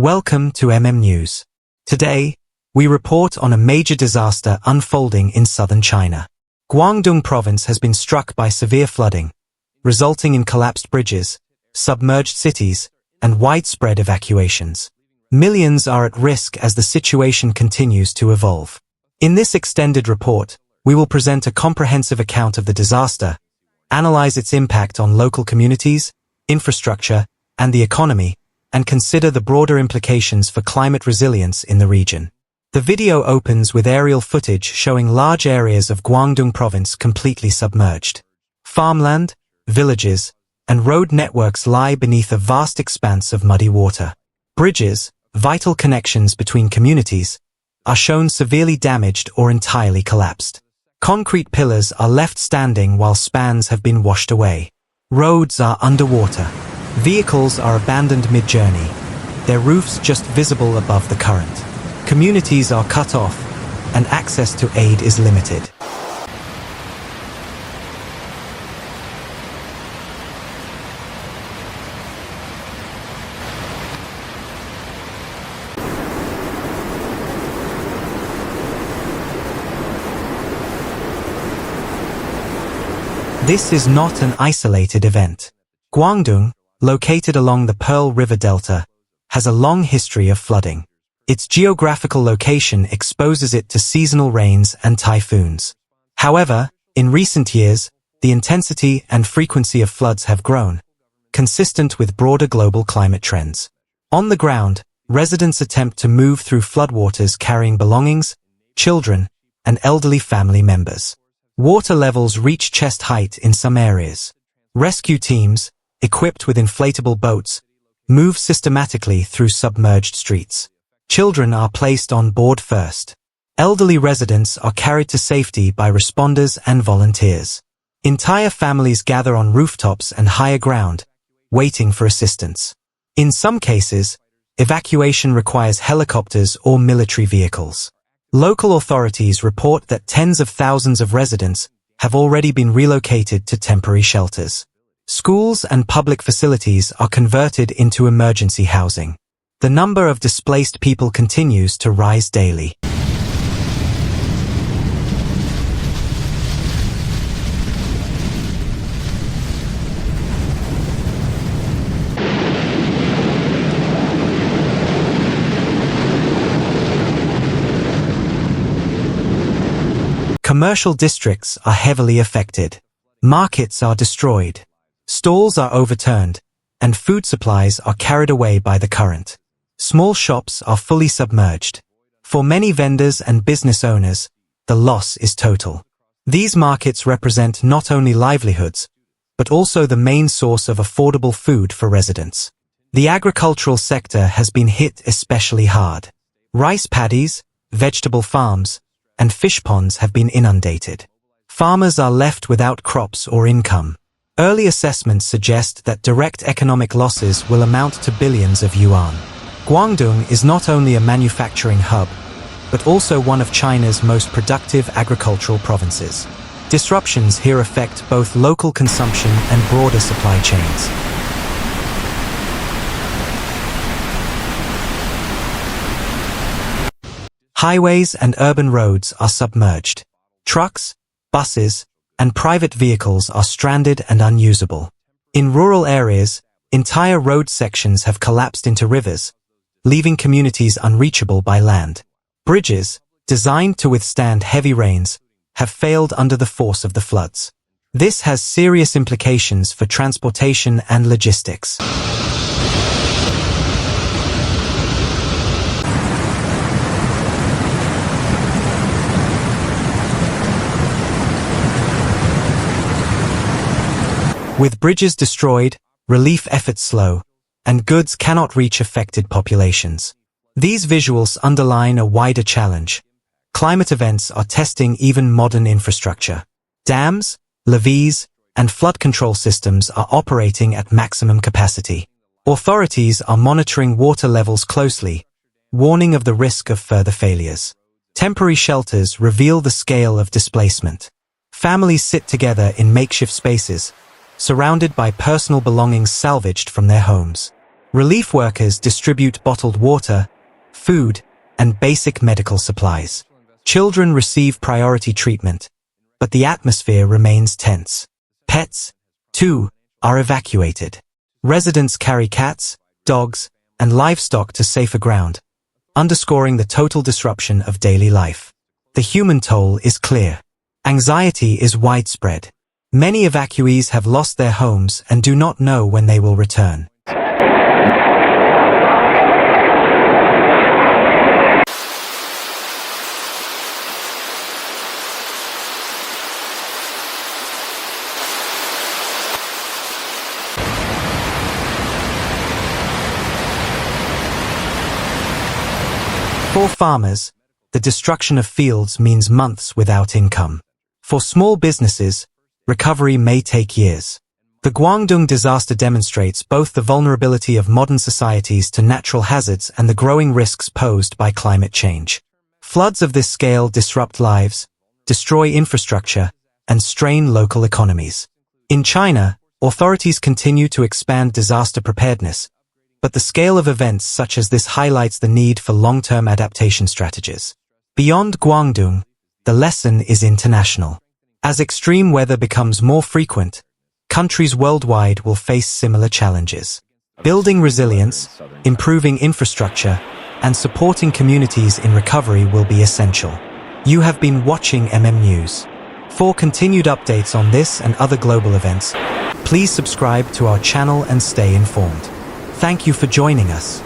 Welcome to MMnews. Today, we report on a major disaster unfolding in southern China. Guangdong Province has been struck by severe flooding, resulting in collapsed bridges, submerged cities, and widespread evacuations. Millions are at risk as the situation continues to evolve. In this extended report, we will present a comprehensive account of the disaster, analyze its impact on local communities, infrastructure, and the economy, and consider the broader implications for climate resilience in the region. The video opens with aerial footage showing large areas of Guangdong Province completely submerged. Farmland, villages, and road networks lie beneath a vast expanse of muddy water. Bridges, vital connections between communities, are shown severely damaged or entirely collapsed. Concrete pillars are left standing while spans have been washed away. Roads are underwater. Vehicles are abandoned mid-journey, their roofs just visible above the current. Communities are cut off, and access to aid is limited. This is not an isolated event. Guangdong, located along the Pearl River Delta, has a long history of flooding. Its geographical location exposes it to seasonal rains and typhoons. However, in recent years, the intensity and frequency of floods have grown, consistent with broader global climate trends. On the ground, residents attempt to move through floodwaters carrying belongings, children, and elderly family members. Water levels reach chest height in some areas. Rescue teams, equipped with inflatable boats, move systematically through submerged streets. Children are placed on board first. Elderly residents are carried to safety by responders and volunteers. Entire families gather on rooftops and higher ground, waiting for assistance. In some cases, evacuation requires helicopters or military vehicles. Local authorities report that tens of thousands of residents have already been relocated to temporary shelters. Schools and public facilities are converted into emergency housing. The number of displaced people continues to rise daily. Commercial districts are heavily affected. Markets are destroyed. Stalls are overturned, and food supplies are carried away by the current. Small shops are fully submerged. For many vendors and business owners, the loss is total. These markets represent not only livelihoods, but also the main source of affordable food for residents. The agricultural sector has been hit especially hard. Rice paddies, vegetable farms, and fish ponds have been inundated. Farmers are left without crops or income. Early assessments suggest that direct economic losses will amount to billions of yuan. Guangdong is not only a manufacturing hub, but also one of China's most productive agricultural provinces. Disruptions here affect both local consumption and broader supply chains. Highways and urban roads are submerged. Trucks, buses, and private vehicles are stranded and unusable. In rural areas, entire road sections have collapsed into rivers, leaving communities unreachable by land. Bridges, designed to withstand heavy rains, have failed under the force of the floods. This has serious implications for transportation and logistics. With bridges destroyed, relief efforts slow, and goods cannot reach affected populations. These visuals underline a wider challenge. Climate events are testing even modern infrastructure. Dams, levees, and flood control systems are operating at maximum capacity. Authorities are monitoring water levels closely, warning of the risk of further failures. Temporary shelters reveal the scale of displacement. Families sit together in makeshift spaces, surrounded by personal belongings salvaged from their homes. Relief workers distribute bottled water, food, and basic medical supplies. Children receive priority treatment, but the atmosphere remains tense. Pets, too, are evacuated. Residents carry cats, dogs, and livestock to safer ground, underscoring the total disruption of daily life. The human toll is clear. Anxiety is widespread. Many evacuees have lost their homes and do not know when they will return. For farmers, the destruction of fields means months without income. For small businesses, recovery may take years. The Guangdong disaster demonstrates both the vulnerability of modern societies to natural hazards and the growing risks posed by climate change. Floods of this scale disrupt lives, destroy infrastructure, and strain local economies. In China, authorities continue to expand disaster preparedness, but the scale of events such as this highlights the need for long-term adaptation strategies. Beyond Guangdong, the lesson is international. As extreme weather becomes more frequent, countries worldwide will face similar challenges. Building resilience, improving infrastructure, and supporting communities in recovery will be essential. You have been watching News. For continued updates on this and other global events, please subscribe to our channel and stay informed. Thank you for joining us.